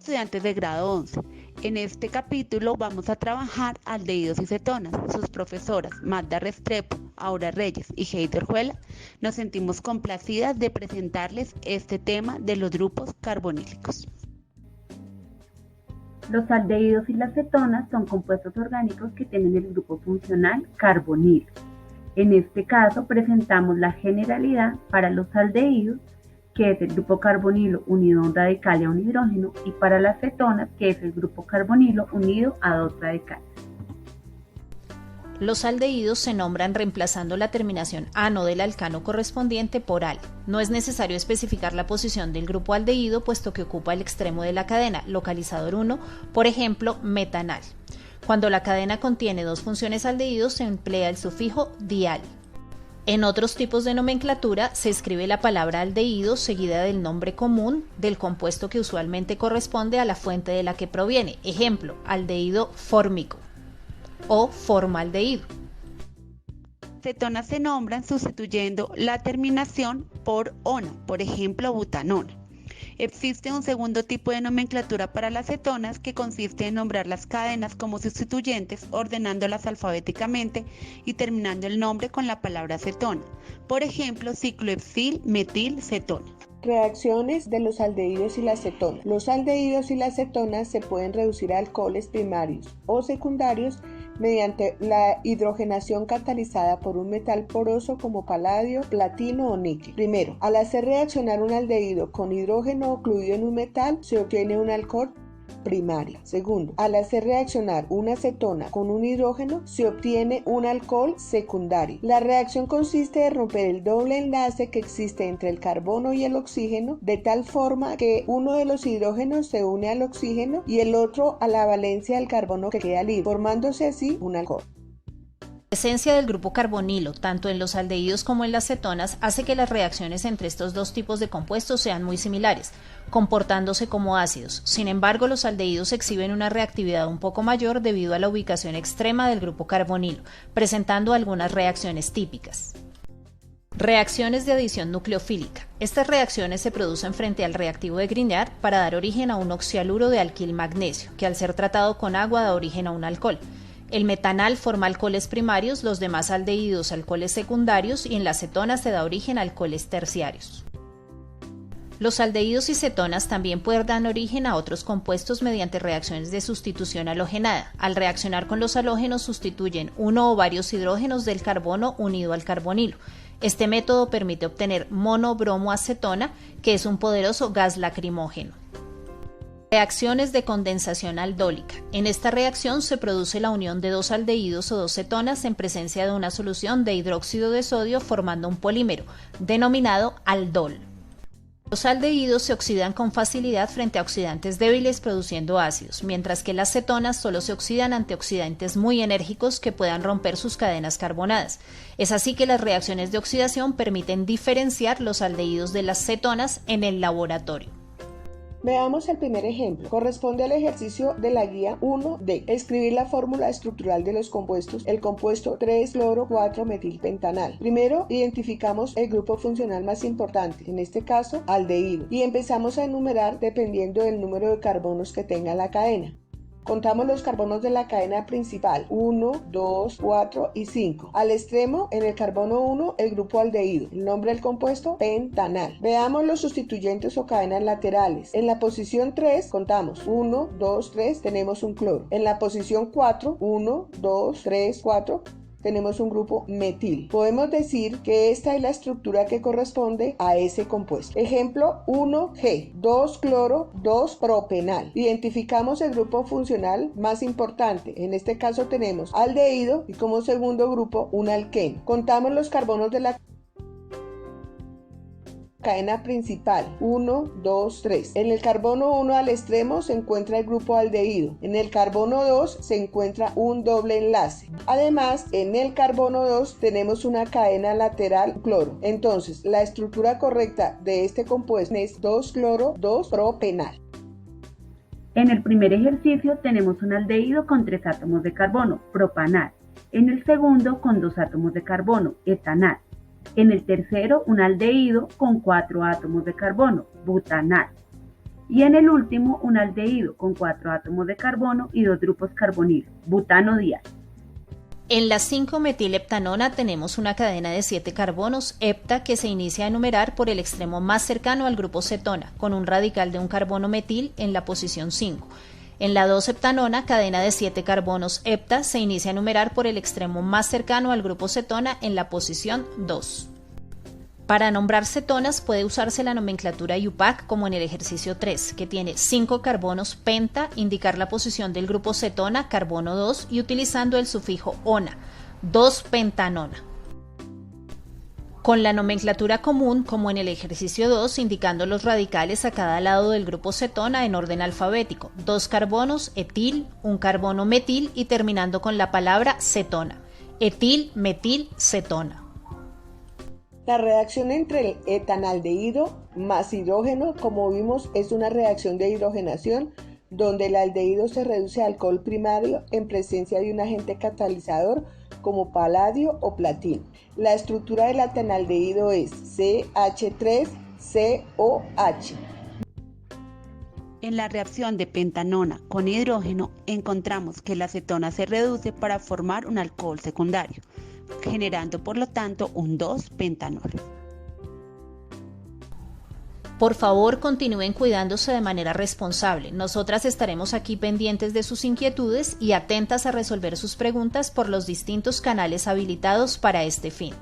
estudiantes de grado 11. En este capítulo vamos a trabajar aldehídos y cetonas. Sus profesoras Magda Restrepo, Aura Reyes y Heidi Orjuela nos sentimos complacidas de presentarles este tema de los grupos carbonílicos. Los aldehídos y las cetonas son compuestos orgánicos que tienen el grupo funcional carbonilo. En este caso presentamos la generalidad para los aldehídos, que es el grupo carbonilo unido a un radical y a un hidrógeno, y para las cetonas, que es el grupo carbonilo unido a dos radicales. Los aldehídos se nombran reemplazando la terminación ano del alcano correspondiente por al. No es necesario especificar la posición del grupo aldehído, puesto que ocupa el extremo de la cadena, localizador 1, por ejemplo, metanal. Cuando la cadena contiene dos funciones aldehídos, se emplea el sufijo dial. En otros tipos de nomenclatura se escribe la palabra aldehído seguida del nombre común del compuesto que usualmente corresponde a la fuente de la que proviene. Ejemplo, aldehído fórmico o formaldehído. Cetonas se nombran sustituyendo la terminación por ona, por ejemplo, butanona. Existe un segundo tipo de nomenclatura para las cetonas que consiste en nombrar las cadenas como sustituyentes, ordenándolas alfabéticamente y terminando el nombre con la palabra cetona. Por ejemplo, ciclohexil, metil, cetona. Reacciones de los aldehídos y las cetonas. Los aldehídos y las cetonas se pueden reducir a alcoholes primarios o secundarios mediante la hidrogenación catalizada por un metal poroso como paladio, platino o níquel. Primero, al hacer reaccionar un aldehído con hidrógeno ocluido en un metal, se obtiene un alcohol primario. Segundo, al hacer reaccionar una cetona con un hidrógeno, se obtiene un alcohol secundario. La reacción consiste en romper el doble enlace que existe entre el carbono y el oxígeno, de tal forma que uno de los hidrógenos se une al oxígeno y el otro a la valencia del carbono que queda libre, formándose así un alcohol. La presencia del grupo carbonilo, tanto en los aldehídos como en las cetonas, hace que las reacciones entre estos dos tipos de compuestos sean muy similares, comportándose como ácidos. Sin embargo, los aldehídos exhiben una reactividad un poco mayor debido a la ubicación extrema del grupo carbonilo, presentando algunas reacciones típicas. Reacciones de adición nucleofílica. Estas reacciones se producen frente al reactivo de Grignard para dar origen a un oxialuro de alquil magnesio, que al ser tratado con agua da origen a un alcohol. El metanal forma alcoholes primarios, los demás aldehídos alcoholes secundarios y en las cetonas se da origen a alcoholes terciarios. Los aldehídos y cetonas también pueden dar origen a otros compuestos mediante reacciones de sustitución halogenada. Al reaccionar con los halógenos sustituyen uno o varios hidrógenos del carbono unido al carbonilo. Este método permite obtener monobromoacetona, que es un poderoso gas lacrimógeno. Reacciones de condensación aldólica. En esta reacción se produce la unión de dos aldehídos o dos cetonas en presencia de una solución de hidróxido de sodio formando un polímero, denominado aldol. Los aldehídos se oxidan con facilidad frente a oxidantes débiles produciendo ácidos, mientras que las cetonas solo se oxidan ante oxidantes muy enérgicos que puedan romper sus cadenas carbonadas. Es así que las reacciones de oxidación permiten diferenciar los aldehídos de las cetonas en el laboratorio. Veamos el primer ejemplo. Corresponde al ejercicio de la guía 1D. Escribir la fórmula estructural de los compuestos, el compuesto 3-cloro-4-metilpentanal. Primero, identificamos el grupo funcional más importante, en este caso, aldehído, y empezamos a enumerar dependiendo del número de carbonos que tenga la cadena. Contamos los carbonos de la cadena principal, 1, 2, 4 y 5. Al extremo, en el carbono 1, el grupo aldehído. El nombre del compuesto, pentanal. Veamos los sustituyentes o cadenas laterales. En la posición 3, contamos 1, 2, 3, tenemos un cloro. En la posición 4, 1, 2, 3, 4, tenemos un grupo metil. Podemos decir que esta es la estructura que corresponde a ese compuesto. Ejemplo 1G, 2-cloro, 2-propenal. Identificamos el grupo funcional más importante. En este caso tenemos aldehído y como segundo grupo un alqueno. Contamos los carbonos de la cadena principal, 1, 2, 3. En el carbono 1 al extremo se encuentra el grupo aldehído. En el carbono 2 se encuentra un doble enlace. Además, en el carbono 2 tenemos una cadena lateral cloro. Entonces, la estructura correcta de este compuesto es 2-cloro, 2-propenal. En el primer ejercicio tenemos un aldehído con 3 átomos de carbono, propanal. En el segundo con 2 átomos de carbono, etanal. En el tercero un aldehído con 4 átomos de carbono, butanal. Y en el último, un aldehído con 4 átomos de carbono y 2 grupos carbonilo, butano dial. En la 5-metilheptanona tenemos una cadena de 7 carbonos, hepta, que se inicia a enumerar por el extremo más cercano al grupo cetona, con un radical de un carbono metil en la posición 5. En la 2-heptanona, cadena de 7 carbonos, hepta, se inicia a enumerar por el extremo más cercano al grupo cetona en la posición 2. Para nombrar cetonas puede usarse la nomenclatura IUPAC como en el ejercicio 3, que tiene 5 carbonos penta, indicar la posición del grupo cetona, carbono 2, y utilizando el sufijo ona, 2-pentanona. Con la nomenclatura común, como en el ejercicio 2, indicando los radicales a cada lado del grupo cetona en orden alfabético, 2 carbonos, etil, 1 carbono metil y terminando con la palabra cetona, etil, metil, cetona. La reacción entre el etanaldehído más hidrógeno, como vimos, es una reacción de hidrogenación donde el aldehído se reduce a alcohol primario en presencia de un agente catalizador como paladio o platino. La estructura del etanaldehído es CH3COH. En la reacción de pentanona con hidrógeno encontramos que la cetona se reduce para formar un alcohol secundario, generando por lo tanto un 2-pentanol. Por favor, continúen cuidándose de manera responsable. Nosotras estaremos aquí pendientes de sus inquietudes y atentas a resolver sus preguntas por los distintos canales habilitados para este fin.